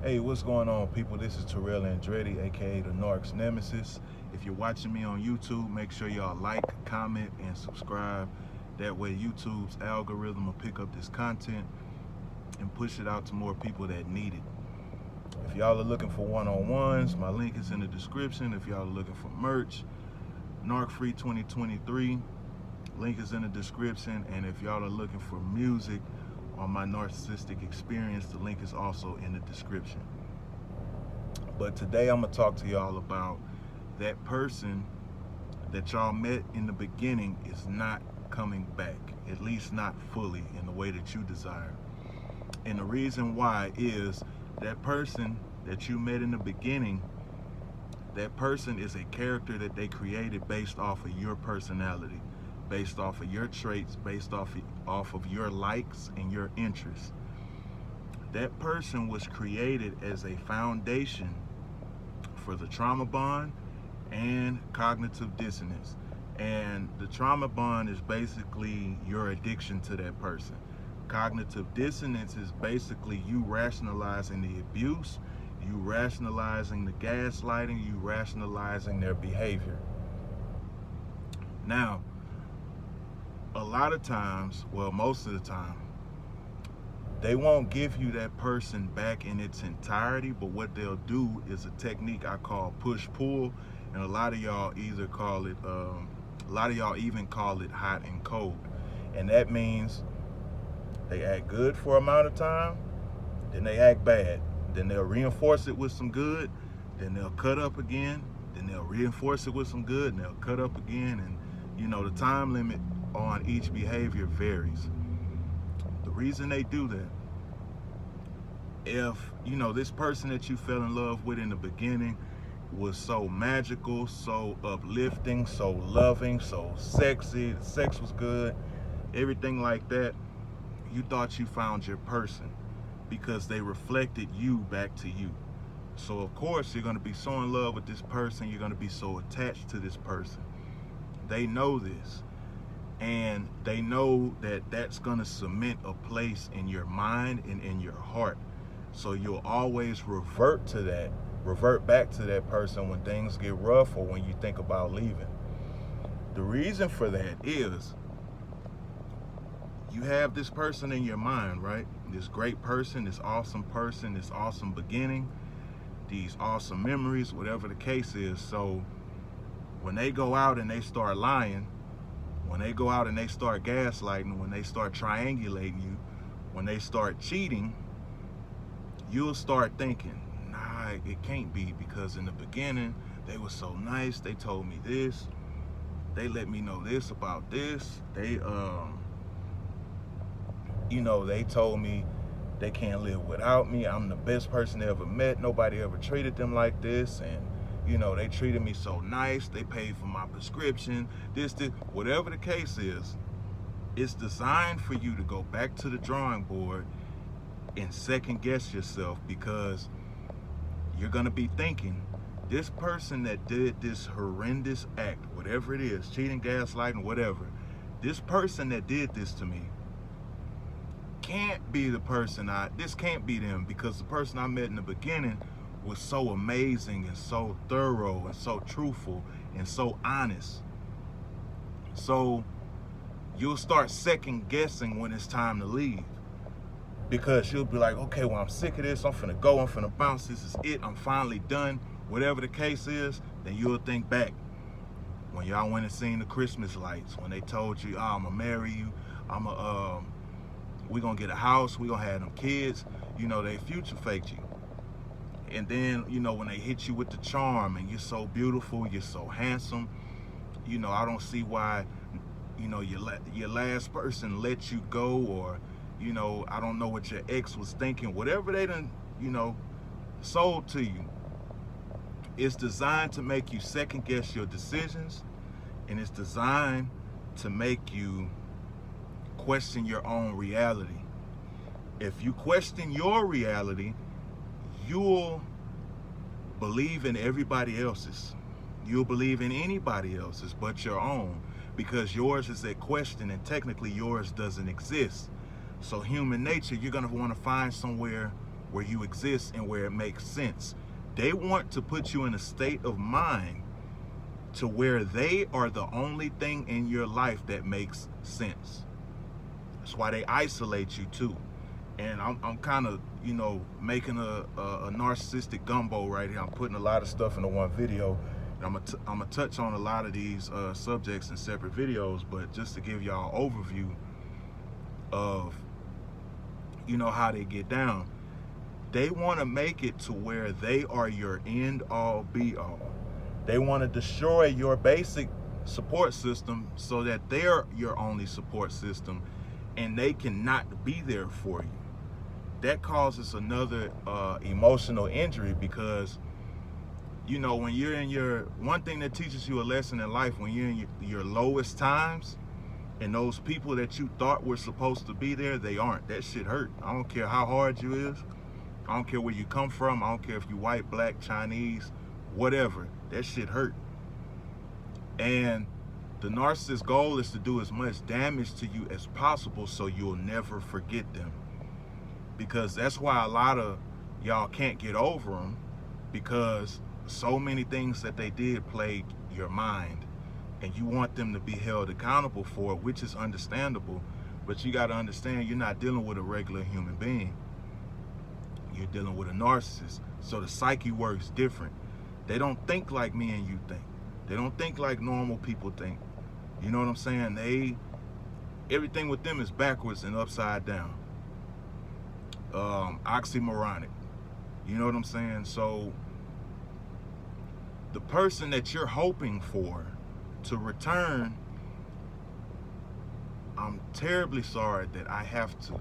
Hey, what's going on, people? This is Terrell Andretti, aka the Narc's Nemesis. If you're watching me on YouTube, make sure y'all like, comment, and subscribe. That way, YouTube's algorithm will pick up this content and push it out to more people that need it. If y'all are looking for one-on-ones, my link is in the description. If y'all are looking for merch, Narc Free 2023, link is in the description. And if y'all are looking for music on my narcissistic experience, the link is also in the description. But today I'm gonna talk to y'all about that person that y'all met in the beginning is not coming back, at least not fully in the way that you desire. And the reason why is that person that you met in the beginning, that person is a character that they created based off of your personality, based off of your traits, based off of your likes and your interests. That person was created as a foundation for the trauma bond and cognitive dissonance. And the trauma bond is basically your addiction to that person. Cognitive dissonance is basically you rationalizing the abuse, you rationalizing the gaslighting, you rationalizing their behavior. Now, a lot of times, well, most of the time, they won't give you that person back in its entirety, but what they'll do is a technique I call push-pull, and a lot of y'all either call it, a lot of y'all even call it hot and cold. And that means they act good for an amount of time, then they act bad. Then they'll reinforce it with some good, then they'll cut up again, then they'll reinforce it with some good, and they'll cut up again. And the time limit on each behavior varies. The reason they do that, if this person that you fell in love with in the beginning was so magical, so uplifting, so loving, so sexy, the sex was good, everything like that, you thought you found your person because they reflected you back to you. So of course you're going to be so in love with this person, you're going to be so attached to this person. They know this, and they know that that's going to cement a place in your mind and in your heart. So you'll always revert back to that person when things get rough or when you think about leaving. The reason for that is you have this person in your mind, right? This great person, this awesome beginning, these awesome memories, whatever the case is. So when they go out and they start lying, when they go out and they start gaslighting, when they start triangulating you, when they start cheating, you'll start thinking, nah, it can't be, because in the beginning, they were so nice, they told me this, they let me know this about this, they they told me they can't live without me, I'm the best person they ever met, nobody ever treated them like this, and they treated me so nice, they paid for my prescription, this, whatever the case is, it's designed for you to go back to the drawing board and second guess yourself, because you're gonna be thinking, this person that did this horrendous act, whatever it is, cheating, gaslighting, whatever, this person that did this to me can't be the person this can't be them, because the person I met in the beginning was so amazing and so thorough and so truthful and so honest. So you'll start second guessing when it's time to leave, because you'll be like, okay, well, I'm sick of this, I'm finna go, I'm finna bounce, this is it, I'm finally done, whatever the case is. Then you'll think back when y'all went and seen the Christmas lights, when they told you, I'm gonna marry you, we're gonna get a house, we're gonna have them kids, they future faked you. And then, when they hit you with the charm and you're so beautiful, you're so handsome, I don't see why, your last person let you go, or, I don't know what your ex was thinking, whatever they done, sold to you. It's designed to make you second guess your decisions, and it's designed to make you question your own reality. If you question your reality, you'll believe in everybody else's. You'll believe in anybody else's but your own, because yours is at question and technically yours doesn't exist. So human nature, you're gonna want to find somewhere where you exist and where it makes sense. They want to put you in a state of mind to where they are the only thing in your life that makes sense. That's why they isolate you too. And I'm kind of, making a narcissistic gumbo right here. I'm putting a lot of stuff into one video. And I'm gonna touch on a lot of these subjects in separate videos, but just to give y'all an overview of, how they get down. They want to make it to where they are your end all be all. They want to destroy your basic support system so that they're your only support system and they cannot be there for you. That causes another emotional injury because, when you're in one thing that teaches you a lesson in life, when you're in your lowest times, and those people that you thought were supposed to be there, they aren't. That shit hurt. I don't care how hard you is. I don't care where you come from. I don't care if you white, black, Chinese, whatever. That shit hurt. And the narcissist's goal is to do as much damage to you as possible so you'll never forget them. Because that's why a lot of y'all can't get over them, because so many things that they did plague your mind. And you want them to be held accountable for it, which is understandable. But you got to understand, you're not dealing with a regular human being. You're dealing with a narcissist. So the psyche works different. They don't think like me and you think. They don't think like normal people think. You know what I'm saying? Everything with them is backwards and upside down. Oxymoronic. You know what I'm saying? So the person that you're hoping for to return, I'm terribly sorry that I have to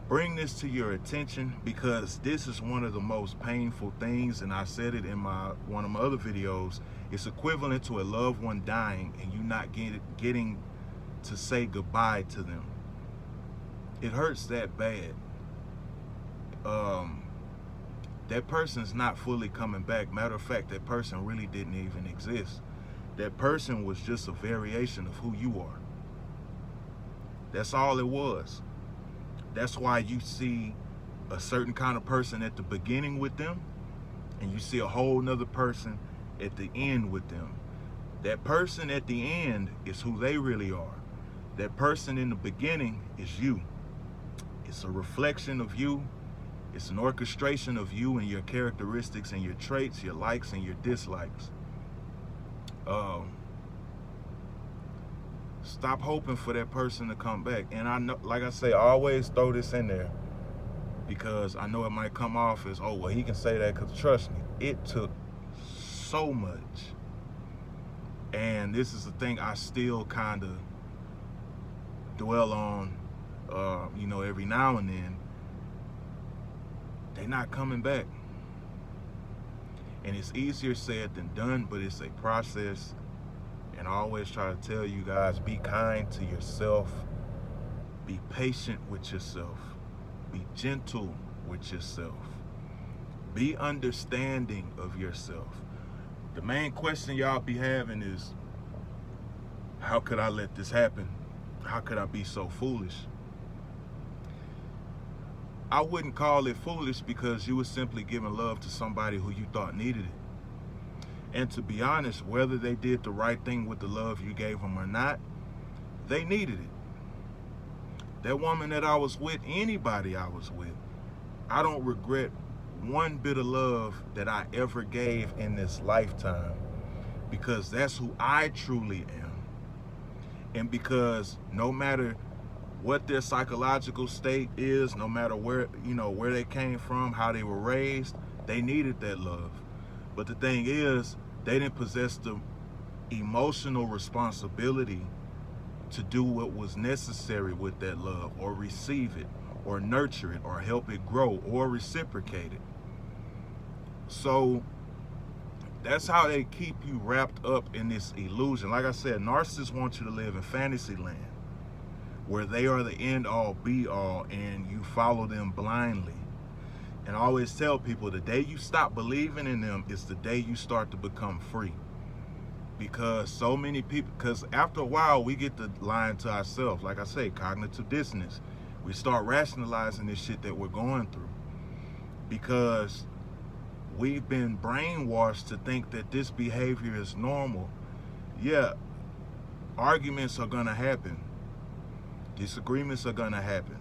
bring this to your attention, because this is one of the most painful things, and I said it in one of my other videos. It's equivalent to a loved one dying and you not getting to say goodbye to them. It hurts that bad. That person's not fully coming back. Matter of fact, that person really didn't even exist. That person was just a variation of who you are. That's all it was. That's why you see a certain kind of person at the beginning with them, and you see a whole nother person at the end with them. That person at the end is who they really are. That person in the beginning is you. It's a reflection of you. It's an orchestration of you and your characteristics and your traits, your likes and your dislikes. Stop hoping for that person to come back. And I know, like I say, I always throw this in there because I know it might come off as, oh, well, he can say that because trust me, it took so much. And this is the thing I still kind of dwell on, every now and then. They're not coming back. And it's easier said than done, but it's a process. And I always try to tell you guys, be kind to yourself. Be patient with yourself. Be gentle with yourself. Be understanding of yourself. The main question y'all be having is, how could I let this happen? How could I be so foolish? I wouldn't call it foolish, because you were simply giving love to somebody who you thought needed it. And to be honest, whether they did the right thing with the love you gave them or not, they needed it. That woman that I was with, anybody I was with, I don't regret one bit of love that I ever gave in this lifetime, because that's who I truly am. And because no matter what their psychological state is, no matter where they came from, how they were raised, they needed that love. But the thing is, they didn't possess the emotional responsibility to do what was necessary with that love, or receive it, or nurture it, or help it grow, or reciprocate it. So that's how they keep you wrapped up in this illusion. Like I said, narcissists want you to live in fantasy land, where they are the end all be all and you follow them blindly. And I always tell people, the day you stop believing in them is the day you start to become free. Because so many people, because after a while we get to lying to ourselves. Like I say, cognitive dissonance. We start rationalizing this shit that we're going through because we've been brainwashed to think that this behavior is normal. Yeah, arguments are gonna happen. Disagreements are gonna happen.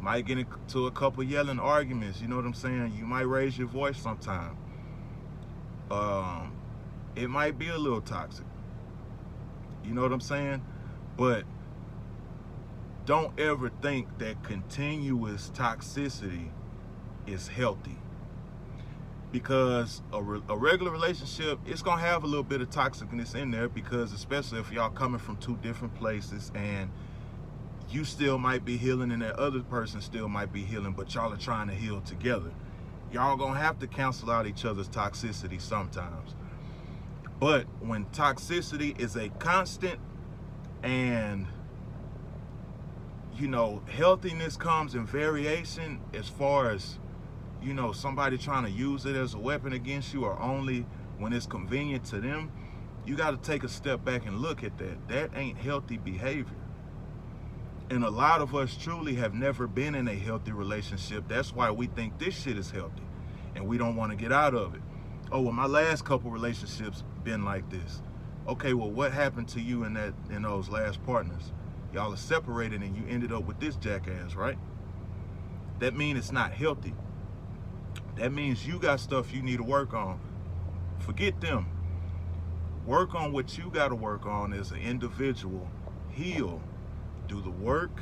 Might get into a couple yelling arguments, you know what I'm saying? You might raise your voice sometime. It might be a little toxic. You know what I'm saying? But don't ever think that continuous toxicity is healthy. Because a regular relationship, it's going to have a little bit of toxicness in there, because especially if y'all coming from two different places and you still might be healing and that other person still might be healing, but y'all are trying to heal together. Y'all going to have to cancel out each other's toxicity sometimes. But when toxicity is a constant and, you know, healthiness comes in variation, as far as, you know, somebody trying to use it as a weapon against you or only when it's convenient to them, you got to take a step back and look at that. That ain't healthy behavior. And a lot of us truly have never been in a healthy relationship. That's why we think this shit is healthy and we don't want to get out of it. Oh, well, my last couple relationships been like this. Okay, well, what happened to you in those last partners? Y'all are separated and you ended up with this jackass, right? That means it's not healthy. That means you got stuff you need to work on. Forget them. Work on what you got to work on as an individual. Heal. Do the work.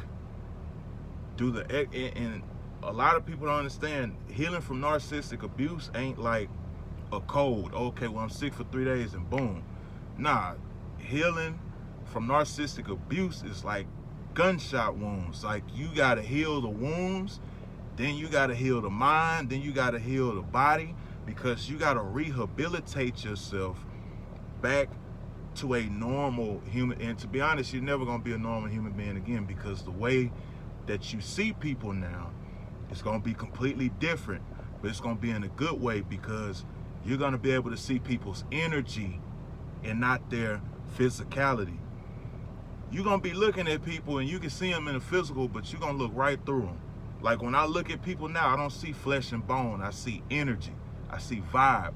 And a lot of people don't understand, healing from narcissistic abuse ain't like a cold. Okay, well, I'm sick for 3 days and boom. Nah, healing from narcissistic abuse is like gunshot wounds. Like, you got to heal the wounds, then you got to heal the mind, then you got to heal the body, because you got to rehabilitate yourself back to a normal human. And to be honest, you're never going to be a normal human being again, because the way that you see people now is going to be completely different, but it's going to be in a good way, because you're going to be able to see people's energy and not their physicality. You're going to be looking at people and you can see them in the physical, but you're going to look right through them. Like, when I look at people now, I don't see flesh and bone. I see energy. I see vibe.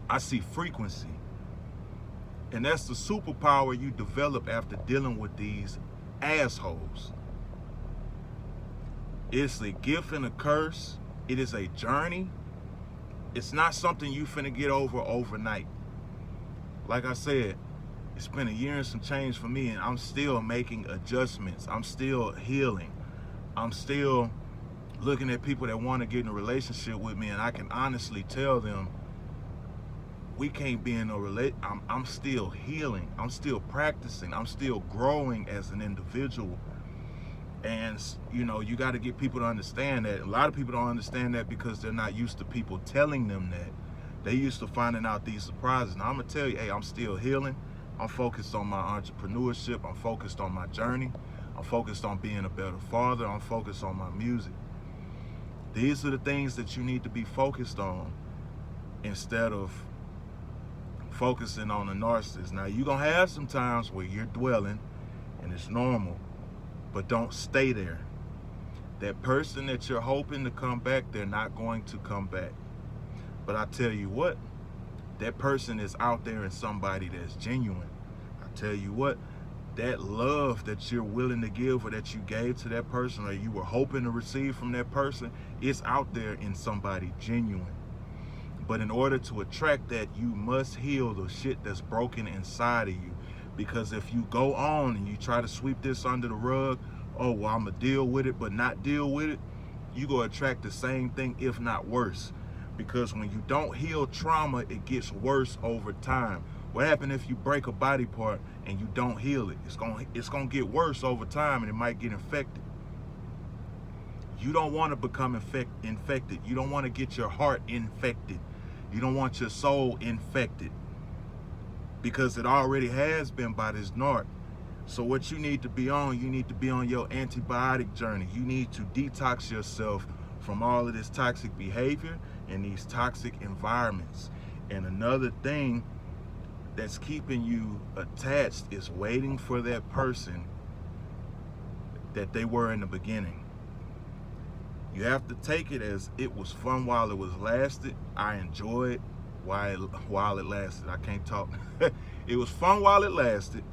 I see frequency. And that's the superpower you develop after dealing with these assholes. It's a gift and a curse. It is a journey. It's not something you finna get over overnight. Like I said, it's been a year and some change for me, and I'm still making adjustments. I'm still healing. I'm still looking at people that want to get in a relationship with me, and I can honestly tell them, we can't be in a relationship. I'm still healing. I'm still practicing. I'm still growing as an individual. And, you know, you got to get people to understand that. A lot of people don't understand that because they're not used to people telling them that. They used to finding out these surprises. Now, I'm going to tell you, hey, I'm still healing. I'm focused on my entrepreneurship. I'm focused on my journey. I'm focused on being a better father. I'm focused on my music. These are the things that you need to be focused on instead of focusing on the narcissist. Now, you're going to have some times where you're dwelling, and it's normal, but don't stay there. That person that you're hoping to come back, they're not going to come back. But I tell you what, that person is out there and somebody that's genuine. I tell you what, that love that you're willing to give or that you gave to that person or you were hoping to receive from that person is out there in somebody genuine. But in order to attract that, you must heal the shit that's broken inside of you. Because if you go on and you try to sweep this under the rug, oh, well, I'm going to deal with it but not deal with it, you're going to attract the same thing, if not worse. Because when you don't heal trauma, it gets worse over time. What happens if you break a body part and you don't heal it? It's going to get worse over time, and it might get infected. You don't want to become infected. You don't want to get your heart infected. You don't want your soul infected, because it already has been by this narc. So what you need to be on, you need to be on your antibiotic journey. You need to detox yourself from all of this toxic behavior and these toxic environments. And another thing that's keeping you attached is waiting for that person that they were in the beginning. You have to take it as it was fun while it was lasted. I enjoyed while it lasted. I can't talk. It was fun while it lasted.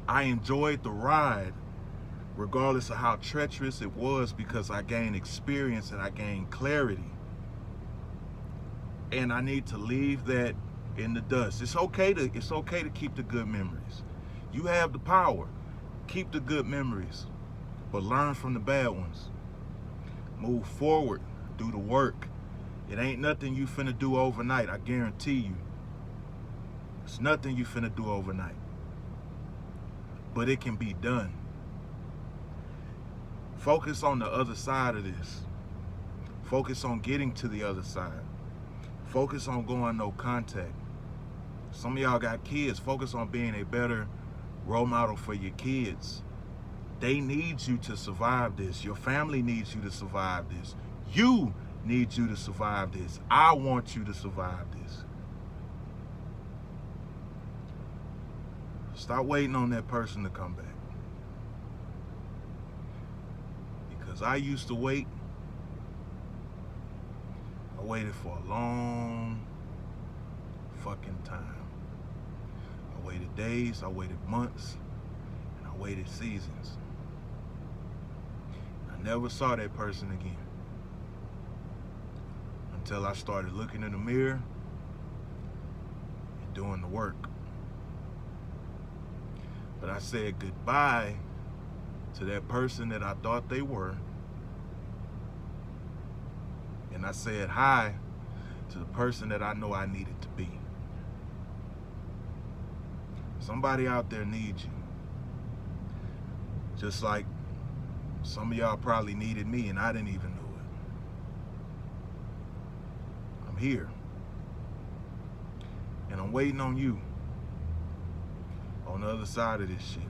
I enjoyed the ride, regardless of how treacherous it was, because I gained experience and I gained clarity. And I need to leave that in the dust. It's okay to keep the good memories. You have the power. Keep the good memories, but learn from the bad ones. Move forward. Do the work. It ain't nothing you finna do overnight. I guarantee you. It's nothing you finna do overnight. But it can be done. Focus on the other side of this. Focus on getting to the other side. Focus on going no contact. Some of y'all got kids. Focus on being a better role model for your kids. They need you to survive this. Your family needs you to survive this. You need you to survive this. I want you to survive this. Stop waiting on that person to come back. Because I used to wait. I waited for a long fucking time. I waited days, I waited months, and I waited seasons. I never saw that person again until I started looking in the mirror and doing the work. But I said goodbye to that person that I thought they were, and I said hi to the person that I know I needed to be. Somebody out there needs you. Just like some of y'all probably needed me and I didn't even know it. I'm here. And I'm waiting on you on the other side of this shit.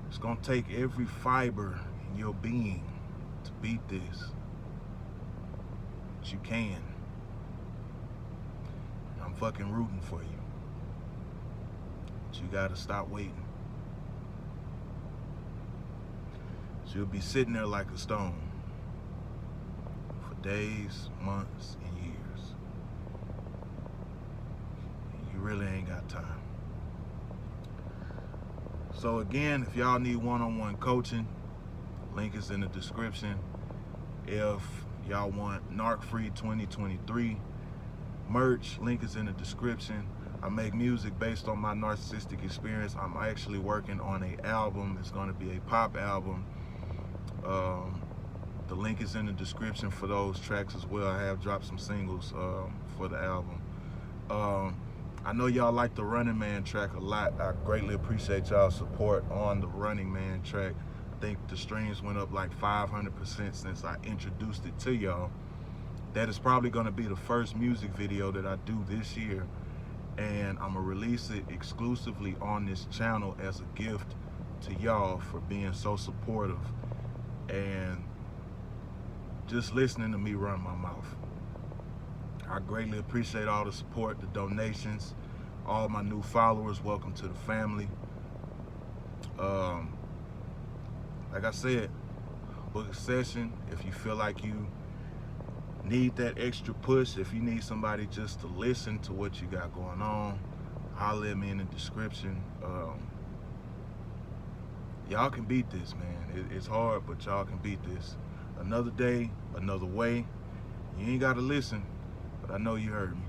It's gonna take every fiber in your being to beat this. But you can. And I'm fucking rooting for you. But you gotta stop waiting. You'll be sitting there like a stone for days, months, and years. And you really ain't got time. So again, if y'all need one-on-one coaching, link is in the description. If y'all want Narc Free 2023 merch, link is in the description. I make music based on my narcissistic experience. I'm actually working on an album. It's going to be a pop album. The link is in the description for those tracks as well. I have dropped some singles for the album. I know y'all like the Running Man track a lot. I greatly appreciate y'all's support on the Running Man track. I think the streams went up like 500% since I introduced it to y'all. That is probably going to be the first music video that I do this year, and I'm going to release it exclusively on this channel as a gift to y'all for being so supportive and just listening to me run my mouth. I greatly appreciate all the support, the donations, all my new followers. Welcome to the family. Like I said, book a session if you feel like you need that extra push. If you need somebody just to listen to what you got going on, holler at me in the description. Y'all can beat this, man. It's hard, but y'all can beat this. Another day, another way. You ain't got to listen, but I know you heard me.